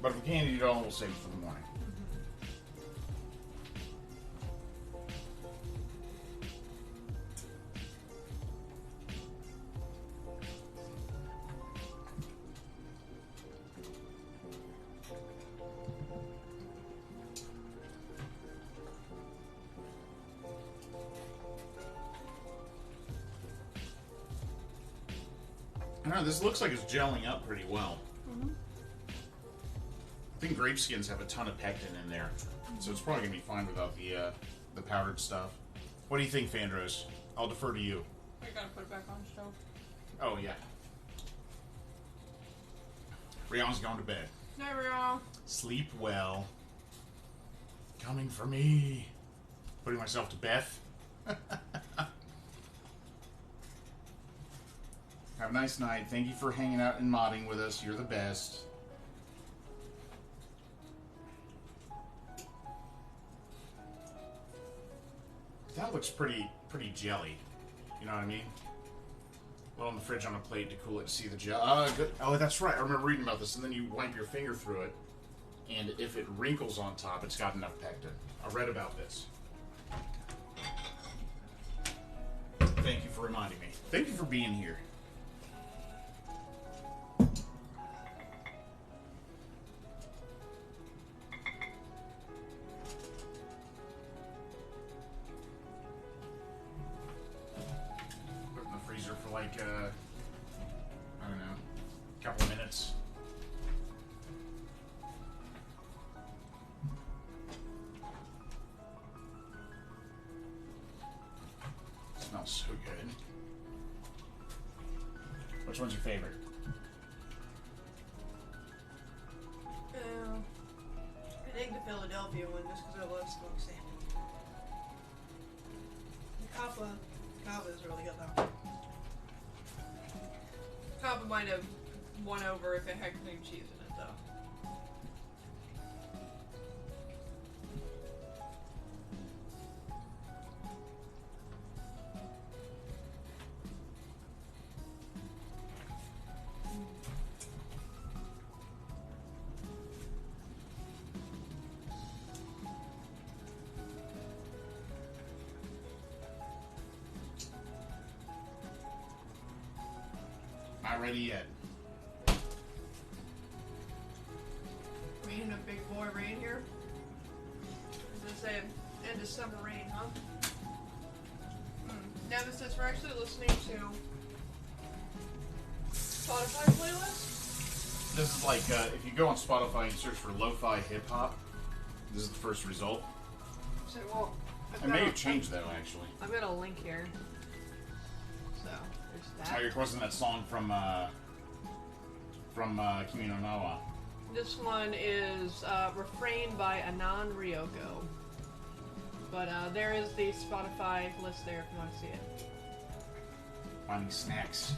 But if we can't eat it all, we'll save it for the morning. I don't know, this looks like it's gelling up pretty well. I think grape skins have a ton of pectin in there, so it's probably gonna be fine without the powdered stuff. What do you think, Fandros? I'll defer to you. I gotta put it back on the stove. Oh yeah. Rion's going to bed. Night, Rion. Sleep well. Coming for me. Putting myself to Beth. Have a nice night. Thank you for hanging out and modding with us. You're the best. That looks pretty jelly. You know what I mean? Well, on the fridge on a plate to cool it to see the gel. Good. Oh, that's right. I remember reading about this. And then you wipe your finger through it, and if it wrinkles on top, it's got enough pectin. I read about this. Thank you for reminding me. Thank you for being here. Put it in the freezer for like, I don't know, a couple of minutes. Smells so good. Which one's your favorite? I think the Philadelphia one just because I love smoked salmon. Kava is really good though. Kava might have won over if it had cream cheese in it though. Not ready yet. We in a big boy rain here. I was gonna say end of summer rain, huh? Nemesis, we're actually listening to Spotify playlist. This is like, if you go on Spotify and search for lo-fi hip-hop, this is the first result. So, well, It may have changed though, actually. I've got a link here. So there's Oh, that. you're wasn't that song from Kimi no Nawa? This one is Refrain by Anan Ryoko. But there is the Spotify list there if you want to see it. Finding snacks.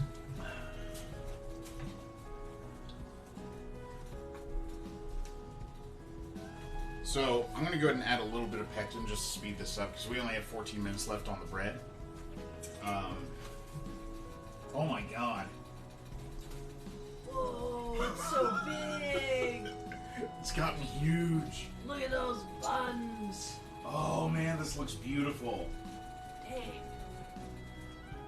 So, I'm going to go ahead and add a little bit of pectin just to speed this up, because we only have 14 minutes left on the bread. Oh my god. Whoa, it's so big! It's gotten huge. Look at those buns! Oh man, this looks beautiful. Hey.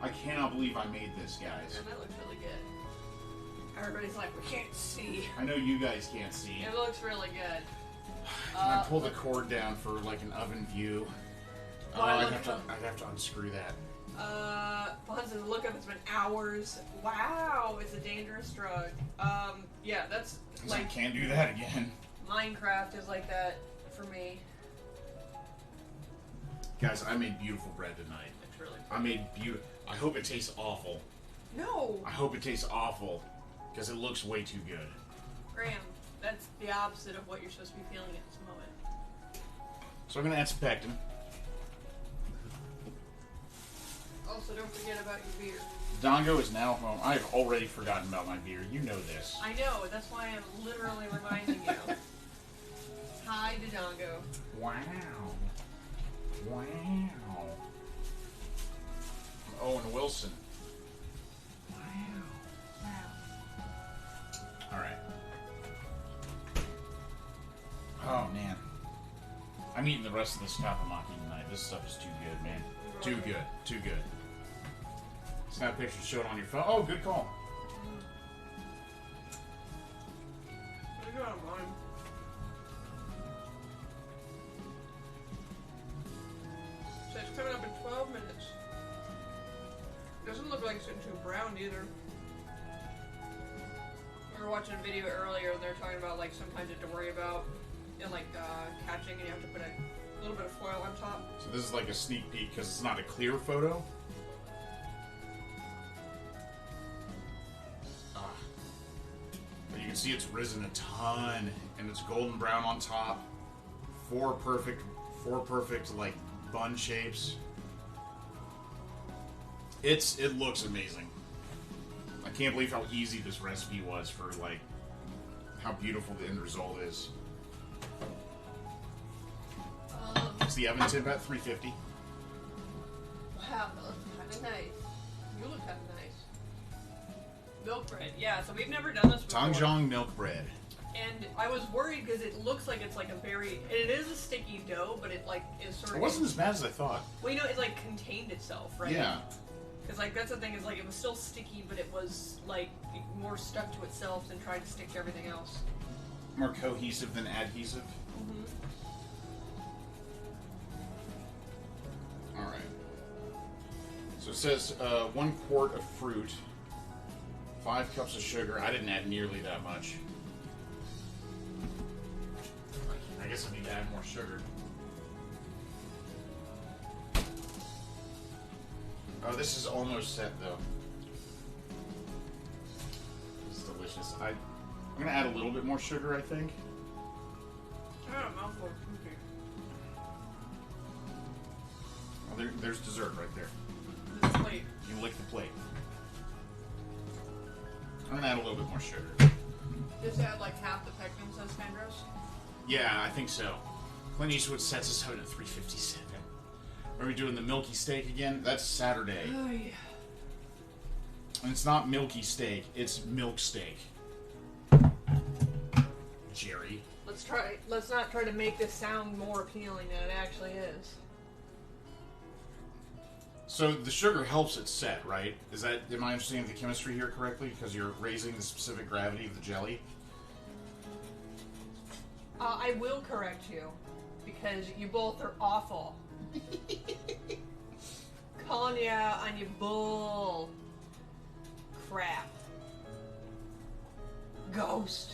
I cannot believe I made this, guys. And that looks really good. Everybody's like, we can't see. I know you guys can't see. It looks really good. Can I pull the cord down for like an oven view? Oh, I'd have to unscrew that. Buns says, look up, it's been hours. Wow, it's a dangerous drug. Yeah, that's I like, can't do that again. Minecraft is like that for me. Guys, I made beautiful bread tonight. It's really I made beautiful. I hope it tastes awful. No! I hope it tastes awful, because it looks way too good. Graham, that's the opposite of what you're supposed to be feeling at this moment. So I'm gonna add some pectin. Also, don't forget about your beer. Dongo is now home. I have already forgotten about my beer. You know this. I know, that's why I'm literally reminding you. Hi, Dodongo. Wow. Wow. Owen Wilson. Wow. Alright. I'm eating the rest of this takamaki tonight. This stuff is too good, man. Too good. Too good. Snap pictures, show it on your phone. Oh, good call. I got mine. So it's coming up in 12 minutes. Doesn't look like it's getting too brown either. We were watching a video earlier and they're talking about like sometimes you have to worry about in like catching and you have to put a little bit of foil on top. So this is like a sneak peek because it's not a clear photo. But you can see it's risen a ton and it's golden brown on top. Four perfect like bun shapes. It looks amazing. I can't believe how easy this recipe was for like how beautiful the end result is. It's the oven tip at 350. Wow, that looks kind of nice. You look kind of nice. Milk bread, yeah. So we've never done this before. Tanjong milk bread. And I was worried because it looks like it's like a very. It is a sticky dough, but it like is sort of. It wasn't as bad as I thought. Well, you know, it like contained itself, right? Yeah. Because like that's the thing is like it was still sticky, but it was like more stuck to itself than tried to stick to everything else. More cohesive than adhesive. All right. So it says 1 quart of fruit, 5 cups of sugar. I didn't add nearly that much. I guess I need to add more sugar. Oh, this is almost set though. It's delicious. I'm gonna add a little bit more sugar, I think. I got a mouthful of cookie. Oh, there's dessert right there. This plate. You can lick the plate. I'm gonna add a little bit more sugar. Just add like half the pectin, says Tendros. Yeah, I think so. Clint Eastwood sets us out at 3:57. Are we doing the milky steak again? That's Saturday. Oh yeah. And it's not milky steak, it's milk steak. Jerry. Let's not try to make this sound more appealing than it actually is. So the sugar helps it set, right? Am I understanding the chemistry here correctly? Because you're raising the specific gravity of the jelly? I will correct you, because you both are awful. Calling you out on your bull crap. Ghost.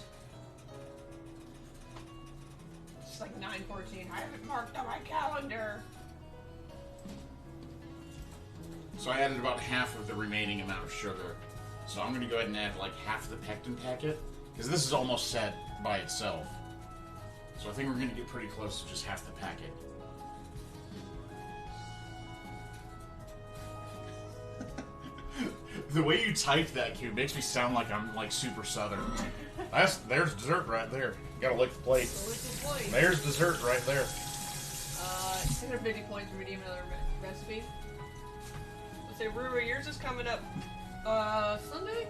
It's like 9:14. I haven't marked on my calendar. So I added about half of the remaining amount of sugar. So I'm going to go ahead and add like half the pectin packet. Because this is almost set by itself. So I think we're going to get pretty close to just half the packet. The way you typed that, Q, makes me sound like I'm like super southern. There's dessert right there. You gotta lick the plate. There's dessert right there. 250 points, redeem another recipe. Let's say, Ruru, yours is coming up Sunday?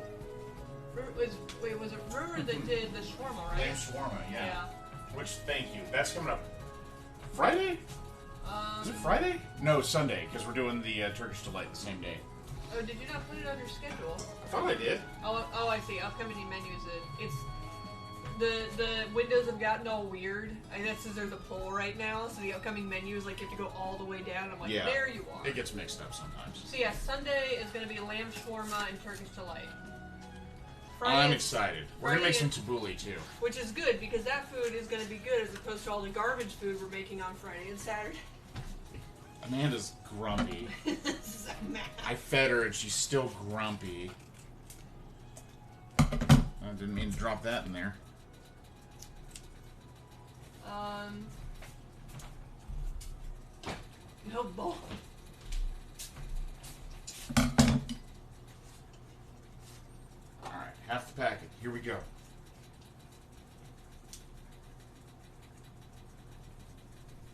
Was it Ruru that did the shawarma, right? Lamb shawarma, yeah. Which, thank you. That's coming up Friday? Is it Friday? No, Sunday, because we're doing the Turkish Delight the same day. Oh, did you not put it on your schedule? I thought I did. Oh, I see. Upcoming menus. It's the windows have gotten all weird. I guess there's a poll right now, so the upcoming menu is like you have to go all the way down. I'm like, yeah, there you are. It gets mixed up sometimes. So yeah, Sunday is going to be lamb shawarma and Turkish Delight. Friday, I'm excited. We're gonna make some tabbouleh too. Which is good because that food is going to be good as opposed to all the garbage food we're making on Friday and Saturday. Amanda's grumpy. So mad. I fed her and she's still grumpy. I didn't mean to drop that in there. No bowl. Alright, half the packet. Here we go.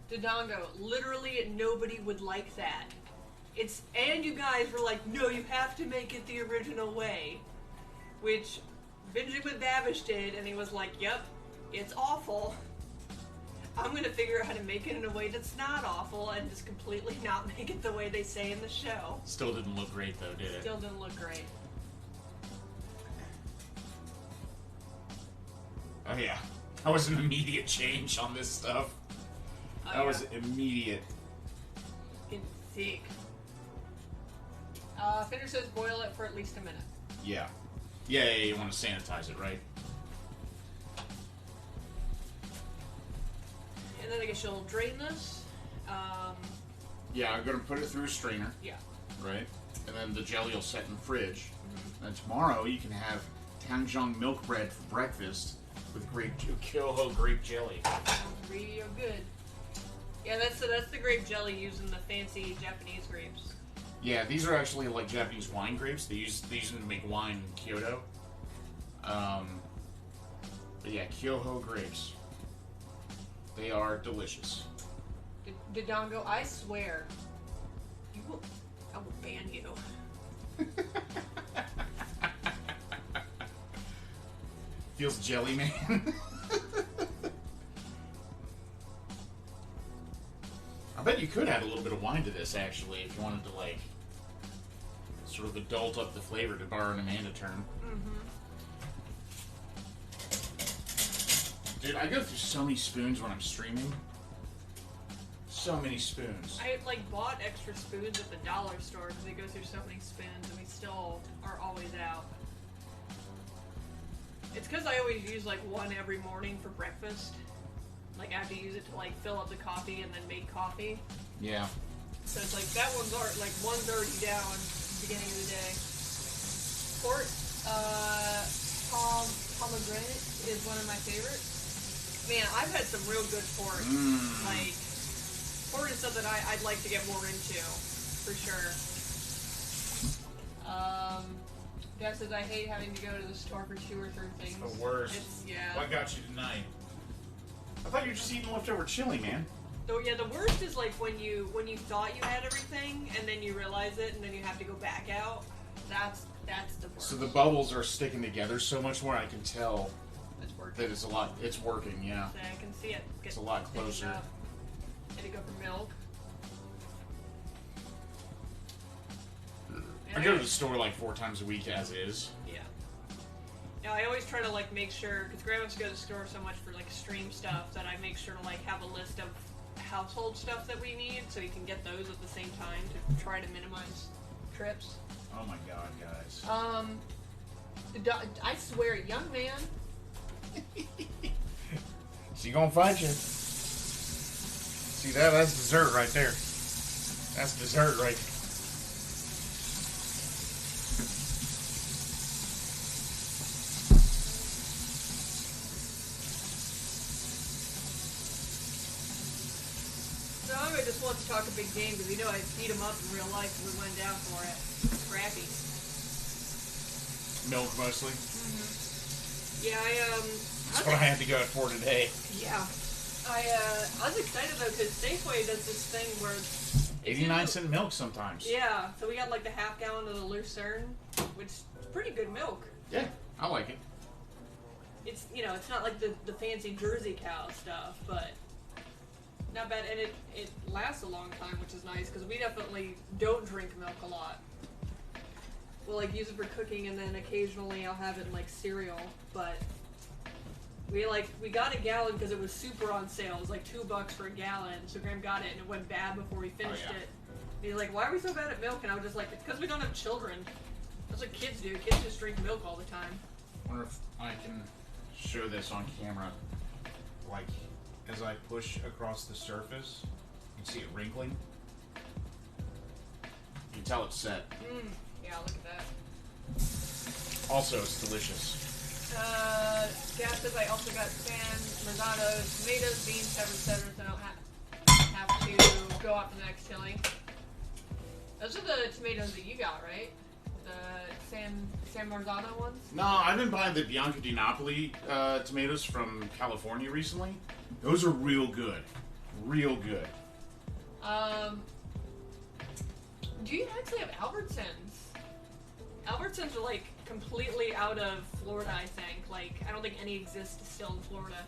Dodongo, literally nobody would like that. And you guys were like, no, you have to make it the original way. Which Benjamin Babish did, and he was like, yep, it's awful. I'm gonna figure out how to make it in a way that's not awful and just completely not make it the way they say in the show. Still didn't look great though, did it? Still didn't look great. Oh yeah. That was an immediate change on this stuff. Oh, That was immediate. Getting thick. Fender says boil it for at least a minute. Yeah. Yeah, you want to sanitize it, right? And then I guess you'll drain this. Yeah, I'm going to put it through a strainer, Yeah. right? And then the jelly will set in the fridge. And tomorrow you can have Tanjong milk bread for breakfast with Kyohou grape jelly. Real good. Yeah, that's the grape jelly using the fancy Japanese grapes. Yeah, these are actually like Japanese wine grapes. They use them to make wine in Kyoto. But yeah, Kyohou grapes. They are delicious. Dodongo, I swear, I will ban you. Feels jelly, man. I bet you could add a little bit of wine to this, actually, if you wanted to, like, sort of adult up the flavor, to borrow an Amanda term. Dude, I go through so many spoons when I'm streaming. So many spoons. I bought extra spoons at the dollar store because they go through so many spoons, and we still are always out. It's because I always use one every morning for breakfast. I have to use it to fill up the coffee and then make coffee. Yeah. So it's that one's already down at the beginning of the day. Port pomegranate is one of my favorites. Man, I've had some real good port. Port is something I'd like to get more into, for sure. Dad says I hate having to go to the store for 2 or 3 things. It's the worst. Yeah. What got you tonight? I thought you were just eating leftover chili, man. So yeah, the worst is when you thought you had everything and then you realize it and then you have to go back out. That's the worst. So the bubbles are sticking together so much more. I can tell It's working. that it's a lot. It's working. Yeah. So I can see it. It's a lot closer. Did it go for milk? I go to the store 4 times a week as is. Yeah. Now I always try to make sure, because Grandma used to go to the store so much for stream stuff, that I make sure to have a list of household stuff that we need, so you can get those at the same time to try to minimize trips. Oh my god, guys. I swear, young man. She gonna fight you. See that's dessert right there. That's dessert right there. So I just want to talk a big game because I beat him up in real life and we went down for it. Scrappy. Milk mostly. Yeah, That's what I had to go for today. Yeah. I was excited though because Safeway does this thing where 89-cent milk sometimes. Yeah, so we got the half gallon of the Lucerne, which is pretty good milk. Yeah, I like it. It's it's not like the fancy Jersey cow stuff, but not bad, and it lasts a long time, which is nice because we definitely don't drink milk a lot. We'll use it for cooking, and then occasionally I'll have it in cereal, but we got a gallon because it was super on sale. It was $2 for a gallon, so Graham got it and it went bad before we finished it. And he's like, why are we so bad at milk? And I was just like, it's because we don't have children. That's what kids do. Kids just drink milk all the time. I wonder if I can show this on camera. As I push across the surface, you can see it wrinkling. You can tell it's set. Yeah, look at that. Also, it's delicious. Gas says I also got San Marzano tomatoes, beans, peppers, etc. So I don't have to go off to the next tilling. Those are the tomatoes that you got, right? The San Marzano ones? No, I've been buying the Bianca di Napoli tomatoes from California recently. Those are real good. Real good. Do you actually have Albertsons? Albertsons are completely out of Florida, I think. I don't think any exist still in Florida.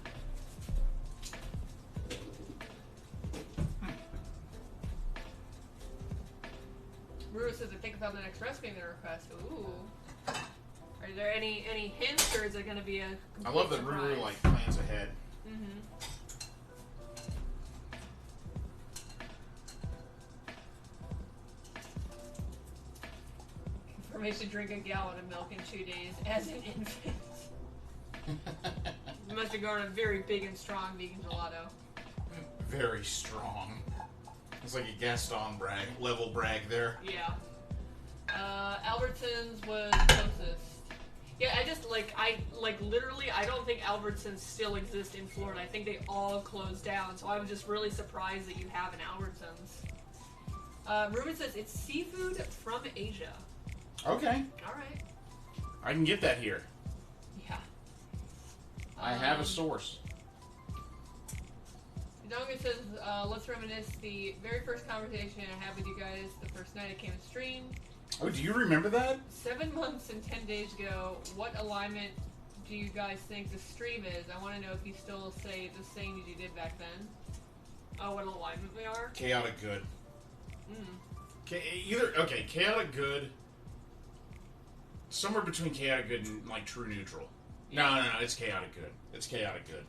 Ruru says, I think I found the next recipe in the request. Ooh. Are there any hints, or is it going to be a I love that surprise? Ruru like plans ahead. Mm-hmm. Information: drink a gallon of milk in 2 days as an infant. You must have grown a very big and strong vegan gelato. Very strong. It's like a Gaston level brag there. Yeah. Albertsons was closest. Yeah, literally, I don't think Albertsons still exist in Florida. I think they all closed down, so I was just really surprised that you have an Albertsons. Ruben says it's seafood from Asia. Okay. Alright. I can get that here. Yeah. I have a source. Donga says, let's reminisce the very first conversation I had with you guys the first night I came to stream. Oh, do you remember that? 7 months and 10 days ago. What alignment do you guys think the stream is? I want to know if you still say the same as you did back then. Oh, what alignment we are? Chaotic good. Mm. Chaotic good. Somewhere between chaotic good and like true neutral. No, it's chaotic good. It's chaotic good.